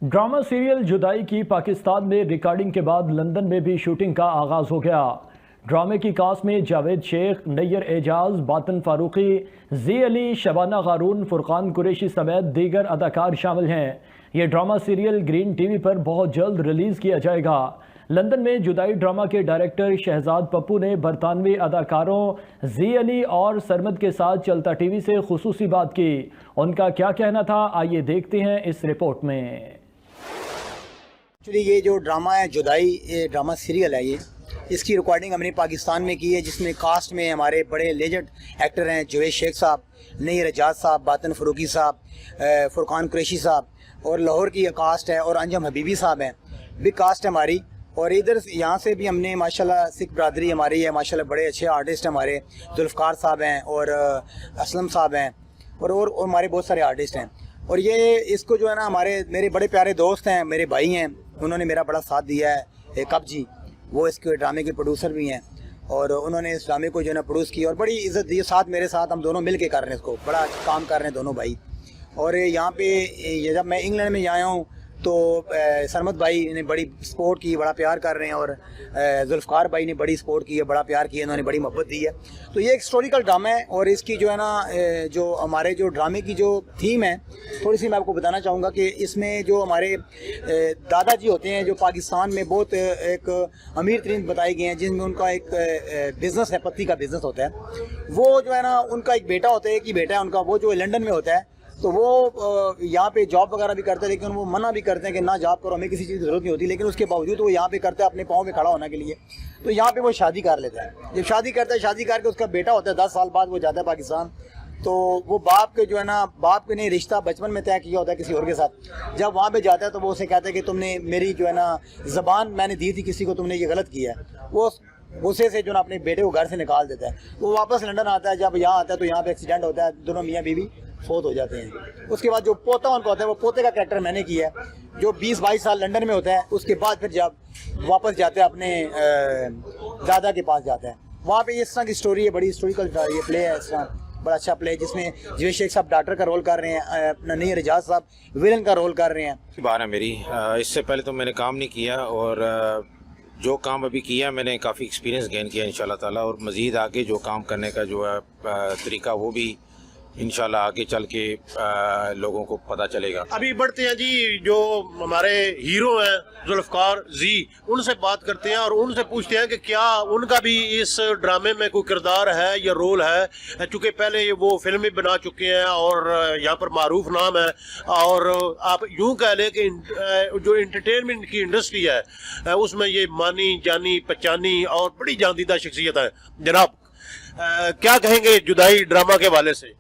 Drama serial जुदाई की पाकिस्तान में रिकॉर्डिंग के बाद लंदन में भी शूटिंग का आगाज हो गया। ड्रामे की कास्ट में जावेद शेख, नैयर एजाज, बातन फारूकी, जी अली, शबाना गारून, फुरकान कुरैशी समेत दीगर अदाकार शामिल हैं। ये ड्रामा सीरियल ग्रीन टीवी पर बहुत जल्द रिलीज किया जाएगा। लंदन में जुदाई ड्रामा के डायरेक्टर शहजाद पप्पू ने बरतानवी अदाकारों जी अली और सरमद के साथ चलता टीवी से खुसूसी बात की। उनका क्या कहना था, आइए देखते हैं इस रिपोर्ट में। एक्चुअली ये जो ड्रामा है जुदाई, ये ड्रामा सीरियल है, ये इसकी रिकॉर्डिंग हमने पाकिस्तान में की है, जिसमें कास्ट में हमारे बड़े लेजेंड एक्टर हैं जावेद शेख साहब, नैयर एजाज साहब, बातन फारूकी साहब, फुरकान कुरैशी साहब, और लाहौर की कास्ट है और अंजम हबीबी साहब हैं। बिग कास्ट है हमारी। और इधर यहाँ से भी हमने माशाल्लाह सिख बरदरी हमारी है, माशाल्लाह बड़े अच्छे आर्टिस्ट हमारे जुल्फ़कार साहब हैं और असलम साहब हैं और हमारे बहुत सारे आर्टिस्ट हैं। और ये इसको जो है ना, मेरे बड़े प्यारे दोस्त हैं, मेरे भाई हैं, उन्होंने मेरा बड़ा साथ दिया है। कब जी वो इसके ड्रामे के प्रोड्यूसर भी हैं और उन्होंने इस ड्रामे को जो है ना प्रोड्यूस किया और बड़ी इज़्ज़त दी। साथ मेरे साथ हम दोनों मिल के कर रहे हैं, इसको बड़ा काम कर रहे हैं दोनों भाई। और यहाँ पे जब मैं इंग्लैंड में आया हूँ तो सरमद भाई ने बड़ी सपोर्ट की, बड़ा प्यार कर रहे हैं, और जुल्फ़कार भाई ने बड़ी सपोर्ट की है, बड़ा प्यार किया, इन्होंने बड़ी मोहब्बत दी है। तो ये एक हिस्टोरिकल ड्रामा है और इसकी जो है ना, जो हमारे जो ड्रामे की जो थीम है, थोड़ी सी मैं आपको बताना चाहूँगा कि इसमें जो हमारे दादाजी होते हैं, जो पाकिस्तान में बहुत एक अमीर तरीन बताए गए हैं, जिनमें उनका एक बिज़नेस है, पत्ती का बिज़नेस होता है। वो जो है ना, उनका एक बेटा होता है, एक ही बेटा है उनका, वो जो लंदन में होता है। तो वो यहाँ पे जॉब वगैरह भी करते हैं, लेकिन वो मना भी करते हैं कि ना जॉब करो, हमें किसी चीज़ की ज़रूरत नहीं होती, लेकिन उसके बावजूद वो यहाँ पे करता है अपने पाँव पे खड़ा होने के लिए। तो यहाँ पे वो शादी कर लेता है। जब शादी करता है, शादी करके उसका बेटा होता है, 10 साल बाद वो जाता है पाकिस्तान। तो वो बाप के जो है ना, बाप के ने रिश्ता बचपन में तय किया होता है किसी और के साथ। जब वहाँ पे जाता है तो वो उसे कहता है कि तुमने मेरी जो है ना ज़बान मैंने दी थी किसी को, तुमने ये गलत किया है। वो गुस्से से जो ना अपने बेटे को घर से निकाल देता है। वो वापस लंदन आता है। जब यहाँ आता है तो यहाँ पे एक्सीडेंट होता है, दोनों मियाँ बीवी फोत हो जाते हैं। उसके बाद जो पोता उनका होता है, वो पोते का कैरेक्टर मैंने किया है, जो 20-22 साल लंदन में होता है। उसके बाद फिर जब वापस जाते हैं अपने दादा के पास जाता है, वहाँ पे इस तरह की स्टोरी है, बड़ी हिस्टोरिकल ये प्ले है, इस तरह बड़ा अच्छा प्ले है, जिसमें जावेद शेख साहब डॉक्टर का रोल कर रहे हैं, अपना नैयर एजाज साहब विलन का रोल कर रहे हैं। बार है मेरी, इससे पहले तो मैंने काम नहीं किया और जो काम अभी किया मैंने काफ़ी एक्सपीरियंस गेन किया इंशाल्लाह ताला, और मज़ीद आगे जो काम करने का जो है तरीका, वो भी इंशाल्लाह आगे चल के लोगों को पता चलेगा। अभी बढ़ते हैं जी, जो हमारे हीरो हैं जुल्फ़कार जी, उनसे बात करते हैं और उनसे पूछते हैं कि क्या उनका भी इस ड्रामे में कोई किरदार है या रोल है, चूँकि पहले वो फिल्म भी बना चुके हैं और यहाँ पर मारूफ नाम है। और आप यूँ कह लें कि जो इंटरटेनमेंट की इंडस्ट्री है उसमें ये मानी जानी पहचानी और बड़ी जानीदा शख्सियत है। जनाब क्या कहेंगे जुदाई ड्रामा के हवाले से?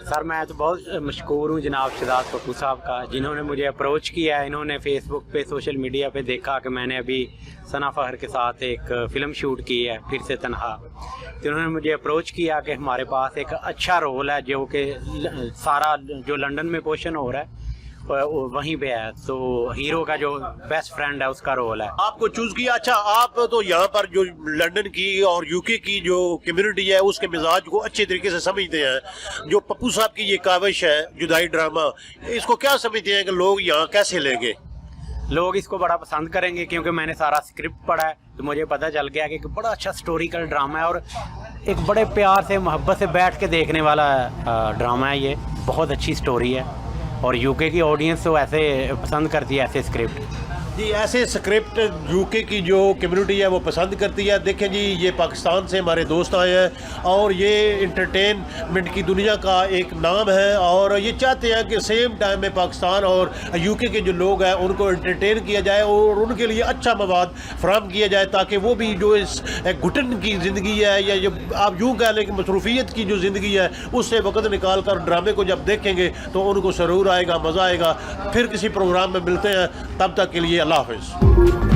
सर मैं तो बहुत मशकूर हूँ जनाब शहजाद पप्पू साहब का, जिन्होंने मुझे अप्रोच किया है। इन्होंने फेसबुक पे, सोशल मीडिया पे देखा कि मैंने अभी सना फ़हर के साथ एक फ़िल्म शूट की है, फिर से तन्हा। तो उन्होंने मुझे अप्रोच किया कि हमारे पास एक अच्छा रोल है, जो कि सारा जो लंदन में पोर्शन हो रहा है वहीं पे है, तो हीरो का जो बेस्ट फ्रेंड है उसका रोल है। आपको चूज किया। अच्छा, आप तो यहाँ पर जो लंदन की और यूके की जो कम्युनिटी है उसके मिजाज को अच्छे तरीके से समझते हैं। जो पप्पू साहब की ये काविश है जुदाई ड्रामा, इसको क्या समझते हैं कि लोग यहाँ कैसे लेंगे? लोग इसको बड़ा पसंद करेंगे, क्योंकि मैंने सारा स्क्रिप्ट पढ़ा है, तो मुझे पता चल गया कि बड़ा अच्छा हिस्टोरिकल ड्रामा है और एक बड़े प्यार से मोहब्बत से बैठ के देखने वाला ड्रामा है। ये बहुत अच्छी स्टोरी है और यूके की ऑडियंस तो ऐसे पसंद करती है ऐसे स्क्रिप्ट। जी, ऐसे स्क्रिप्ट यूके की जो कम्युनिटी है वो पसंद करती है। देखें जी, ये पाकिस्तान से हमारे दोस्त आए हैं और ये इंटरटेनमेंट की दुनिया का एक नाम है और ये चाहते हैं कि सेम टाइम में पाकिस्तान और यूके के जो लोग हैं उनको इंटरटेन किया जाए और उनके लिए अच्छा मवाद फराहम किया जाए, ताकि वो भी जो इस घुटन की ज़िंदगी है या जो आप यूँ कह लें कि मसरूफियत की जो ज़िंदगी है उससे वक्त निकाल कर ड्रामे को जब देखेंगे तो उनको सरूर आएगा, मज़ा आएगा। फिर किसी प्रोग्राम में मिलते हैं, तब तक के लिए अल्लाह हाफ़िज़।